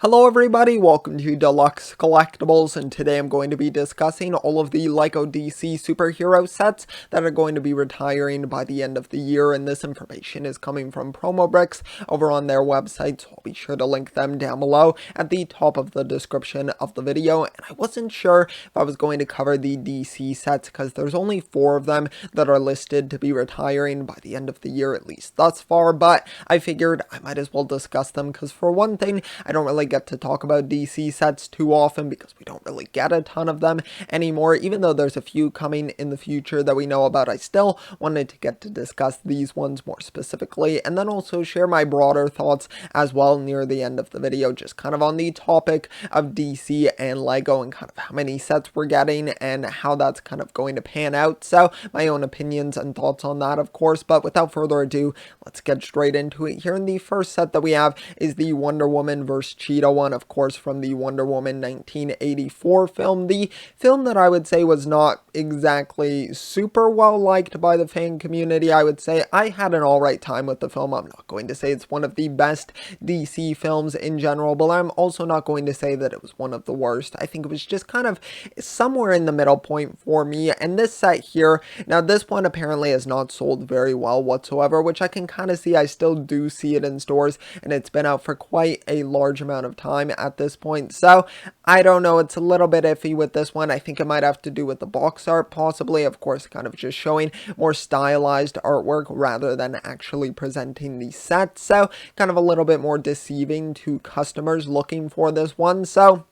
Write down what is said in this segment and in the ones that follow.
Hello everybody, welcome to Deluxe Collectibles, and today I'm going to be discussing all of the LEGO DC superhero sets that are going to be retiring by the end of the year, and this information is coming from Promobricks over on their website, so I'll be sure to link them down below at the top of the description of the video. And I wasn't sure if I was going to cover the DC sets because there's only 4 of them that are listed to be retiring by the end of the year, at least thus far, but I figured I might as well discuss them because for one thing, I don't really get to talk about DC sets too often because we don't really get a ton of them anymore. Even though there's a few coming in the future that we know about, I still wanted to get to discuss these ones more specifically, and then also share my broader thoughts as well near the end of the video, just kind of on the topic of DC and LEGO and kind of how many sets we're getting and how that's kind of going to pan out. So my own opinions and thoughts on that, of course, but without further ado, let's get straight into it here. And the first set that we have is the Wonder Woman vs. Cheetah one, of course, from the Wonder Woman 1984 film. The film that I would say was not exactly super well liked by the fan community. I would say I had an alright time with the film. I'm not going to say it's one of the best DC films in general, but I'm also not going to say that it was one of the worst. I think it was just kind of somewhere in the middle point for me. And this set here, now this one apparently has not sold very well whatsoever, which I can kind of see. I still do see it in stores, and it's been out for quite a large amount of time at this point, so I don't know, it's a little bit iffy with this one. I think it might have to do with the box art, possibly, of course, kind of just showing more stylized artwork rather than actually presenting the set, so kind of a little bit more deceiving to customers looking for this one. So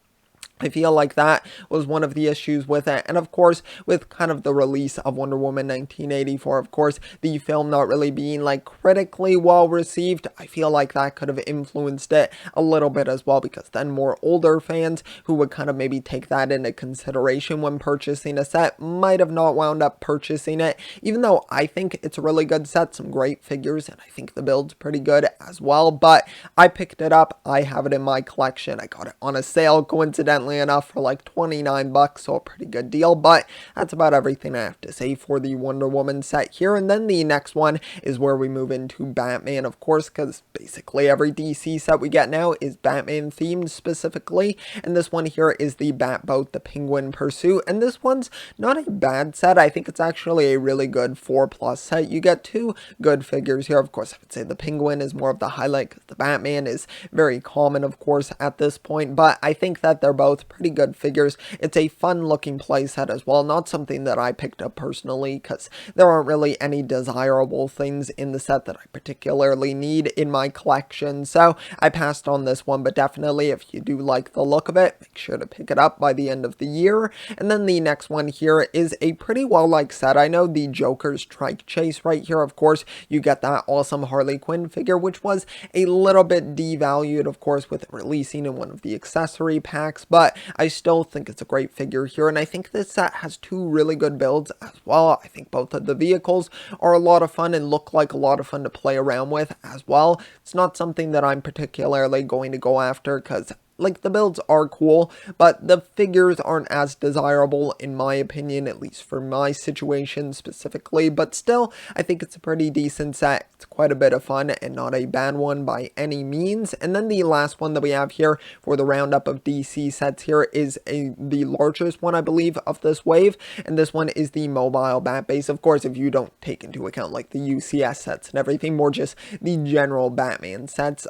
I feel like that was one of the issues with it. And of course, with kind of the release of Wonder Woman 1984, of course, the film not really being like critically well received, I feel like that could have influenced it a little bit as well, because then more older fans who would kind of maybe take that into consideration when purchasing a set might have not wound up purchasing it, even though I think it's a really good set, some great figures, and I think the build's pretty good as well. But I picked it up, I have it in my collection, I got it on a sale coincidentally enough for like 29 bucks, so a pretty good deal. But that's about everything I have to say for the Wonder Woman set here. And then the next one is where we move into Batman, of course, because basically every DC set we get now is Batman themed specifically, and this one here is the Batboat, the Penguin Pursuit, and this one's not a bad set. I think it's actually a really good 4+ set. You get 2 good figures here. Of course, I would say the Penguin is more of the highlight because the Batman is very common, of course, at this point, but I think that they're both pretty good figures. It's a fun looking playset as well, not something that I picked up personally because there aren't really any desirable things in the set that I particularly need in my collection, so I passed on this one. But definitely, if you do like the look of it, make sure to pick it up by the end of the year. And then the next one here is a pretty well liked set. I know the Joker's Trike Chase right here, of course, you get that awesome Harley Quinn figure, which was a little bit devalued, of course, with it releasing in one of the accessory packs, but I still think it's a great figure here, and I think this set has 2 really good builds as well. I think both of the vehicles are a lot of fun and look like a lot of fun to play around with as well. It's not something that I'm particularly going to go after because like the builds are cool, but the figures aren't as desirable in my opinion, at least for my situation specifically. But still, I think it's a pretty decent set. It's quite a bit of fun and not a bad one by any means. And then the last one that we have here for the roundup of DC sets here is the largest one, I believe, of this wave, and this one is the Mobile Bat Base. Of course, if you don't take into account like the UCS sets and everything, more just the general Batman sets.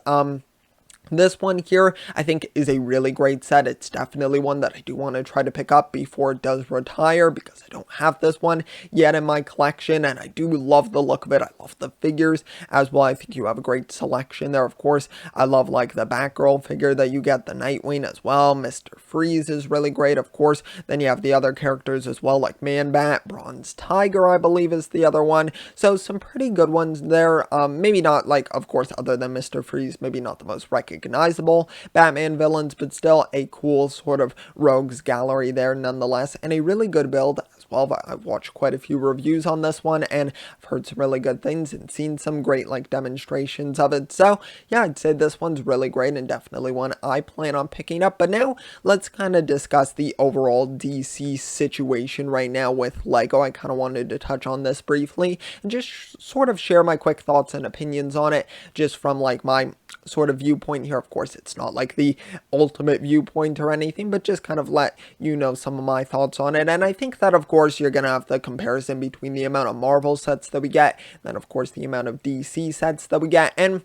This one here, I think, is a really great set. It's definitely one that I do want to try to pick up before it does retire because I don't have this one yet in my collection, and I do love the look of it. I love the figures as well. I think you have a great selection there. Of course, I love like the Batgirl figure that you get, the Nightwing as well. Mr. Freeze is really great, of course. Then you have the other characters as well, like Man-Bat, Bronze Tiger, I believe is the other one. So some pretty good ones there. Maybe not like, of course, other than Mr. Freeze, maybe not the most recognizable Batman villains, but still a cool sort of rogues gallery there nonetheless, and a really good build as well. I've watched quite a few reviews on this one, and I've heard some really good things and seen some great like demonstrations of it. So yeah, I'd say this one's really great and definitely one I plan on picking up. But now let's kind of discuss the overall DC situation right now with LEGO. I kind of wanted to touch on this briefly and just sort of share my quick thoughts and opinions on it, just from like my sort of viewpoint here. Of course, it's not like the ultimate viewpoint or anything, but just kind of let you know some of my thoughts on it. And I think that, of course, you're going to have the comparison between the amount of Marvel sets that we get, then, of course, the amount of DC sets that we get, and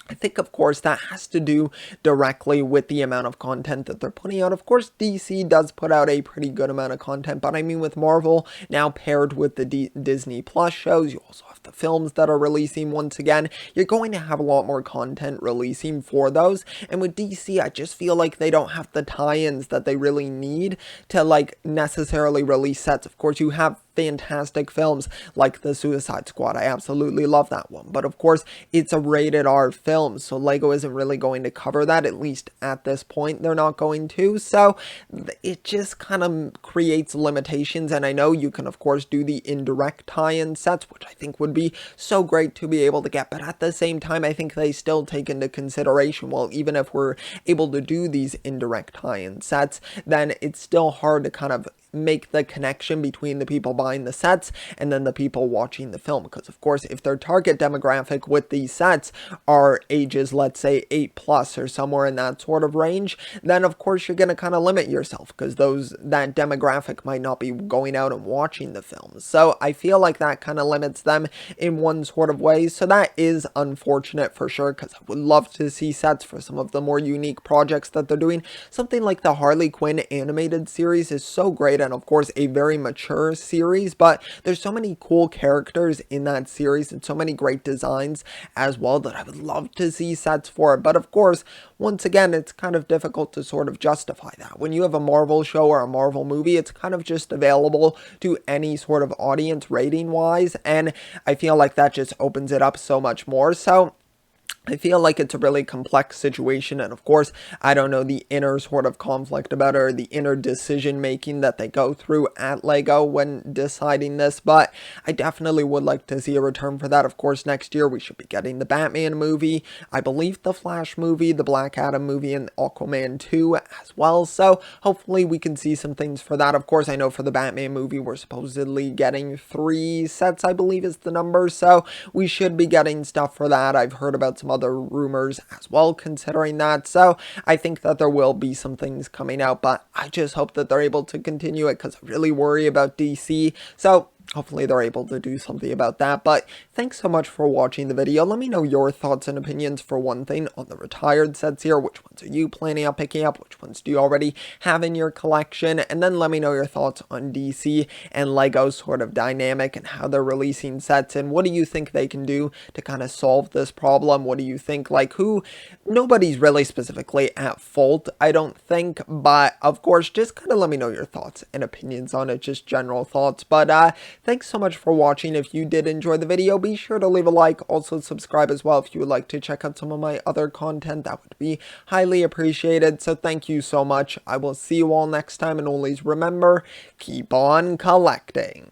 I think, of course, that has to do directly with the amount of content that they're putting out. Of course, DC does put out a pretty good amount of content, but I mean, with Marvel now paired with the Disney Plus shows, you also have the films that are releasing once again. You're going to have a lot more content releasing for those. And with DC, I just feel like they don't have the tie-ins that they really need to, like, necessarily release sets. Of course, you have fantastic films like The Suicide Squad. I absolutely love that one. But of course, it's a rated R film, so Lego isn't really going to cover that, at least at this point. They're not going to. So it just kind of creates limitations. And I know you can, of course, do the indirect tie-in sets, which I think would be so great to be able to get. But at the same time, I think they still take into consideration, well, even if we're able to do these indirect tie-in sets, then it's still hard to kind of make the connection between the people buying the sets and then the people watching the film. Because of course, if their target demographic with these sets are ages, let's say 8+ or somewhere in that sort of range, then of course you're going to kind of limit yourself, because that demographic might not be going out and watching the films. So I feel like that kind of limits them in one sort of way. So that is unfortunate for sure, because I would love to see sets for some of the more unique projects that they're doing. Something like the Harley Quinn animated series is so great, and of course a very mature series, but there's so many cool characters in that series and so many great designs as well that I would love to see sets for. But of course, once again, it's kind of difficult to sort of justify that. When you have a Marvel show or a Marvel movie, it's kind of just available to any sort of audience rating wise, and I feel like that just opens it up so much more. So I feel like it's a really complex situation, and of course, I don't know the inner sort of conflict about it, or the inner decision making that they go through at Lego when deciding this, but I definitely would like to see a return for that. Of course, next year we should be getting the Batman movie, I believe the Flash movie, the Black Adam movie, and Aquaman 2 as well, so hopefully we can see some things for that. Of course, I know for the Batman movie, we're supposedly getting 3 sets, I believe is the number, so we should be getting stuff for that. I've heard about some other rumors as well considering that, so I think that there will be some things coming out, but I just hope that they're able to continue it, because I really worry about DC, so hopefully they're able to do something about that. But thanks so much for watching the video. Let me know your thoughts and opinions, for one thing, on the retired sets here. Which ones are you planning on picking up? Which ones do you already have in your collection? And then let me know your thoughts on DC and Lego's sort of dynamic and how they're releasing sets, and what do you think they can do to kind of solve this problem? What do you think, like, nobody's really specifically at fault, I don't think, but of course, just kind of let me know your thoughts and opinions on it, just general thoughts. But thanks so much for watching. If you did enjoy the video, be sure to leave a like. Also subscribe as well if you would like to check out some of my other content. That would be highly appreciated. So thank you so much. I will see you all next time, and always remember, keep on collecting.